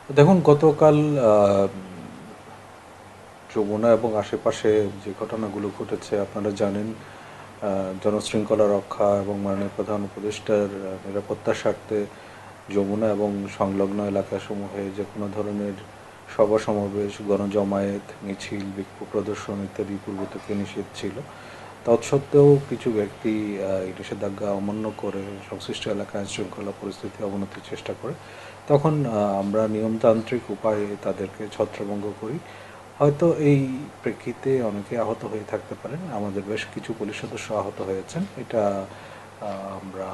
দেখুন, গতকাল যমুনা এবং আশেপাশে যে ঘটনাগুলো ঘটেছে আপনারা জানেন। জনশৃঙ্খলা রক্ষা এবং মাননীয় প্রধান উপদেষ্টার নিরাপত্তার স্বার্থে যমুনা এবং সংলগ্ন এলাকাসমূহে যে কোনো ধরনের সভা সমাবেশ, গণজমায়েত, মিছিল, বিক্ষোভ প্রদর্শন ইত্যাদি পূর্ব থেকে নিষেধ ছিল। তৎসত্ত্বেও কিছু ব্যক্তি এই নিষেধাজ্ঞা অমান্য করে সংশ্লিষ্ট এলাকায় আইনশৃঙ্খলা পরিস্থিতি অবনতির চেষ্টা করে। তখন আমরা নিয়মতান্ত্রিক উপায়ে তাদেরকে ছত্রভঙ্গ করি। হয়তো এই প্রেক্ষিতে অনেকে আহত হয়ে থাকতে পারেন। আমাদের বেশ কিছু পুলিশ সদস্য আহত হয়েছেন। এটা আমরা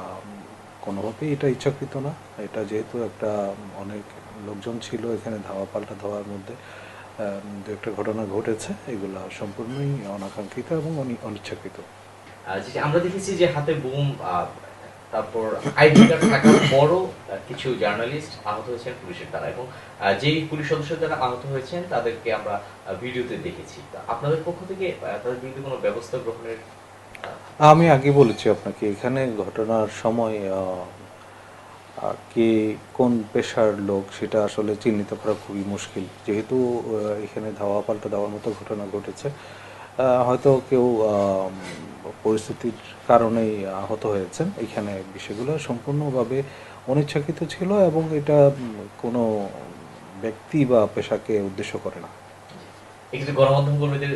কোনোভাবেই এটা ইচ্ছাকৃত না। এটা যেহেতু একটা অনেক লোকজন ছিল এখানে, ধাওয়া পাল্টা ধাওয়ার মধ্যে দু একটা ঘটনা ঘটেছে। এগুলা সম্পূর্ণই অনাকাঙ্ক্ষিত এবং অনিচ্ছাকৃত। যেটা আমরা দেখেছি যে হাতে বুম, তারপর আইডি কার্ড থাকার পরও কিছু জার্নালিস্ট আহত হয়েছেন পুলিশের দ্বারা, এবং যেই পুলিশ সদস্য যারা আহত হয়েছেন তাদেরকে আমরা ভিডিওতে দেখেছি। তা আপনাদের পক্ষ থেকে তাদের বিরুদ্ধে কোনো ব্যবস্থা গ্রহণের আমি আগে বলেছি আপনাকে, এখানে ঘটনার সময় কে কোন পেশার লোক সেটা আসলে চিহ্নিত করা খুবই মুশকিল। যেহেতু এখানে ধাওয়া পাল্টা দেওয়ার মতো ঘটনা ঘটেছে, হয়তো কেউ পরিস্থিতির কারণেই আহত হয়েছেন। এখানে বিষয়গুলো সম্পূর্ণভাবে অনিচ্ছাকৃত ছিল এবং এটা কোনো ব্যক্তি বা পেশাকে উদ্দেশ্য করে না। এক্ষেত্রে গণমাধ্যম কর্মীদের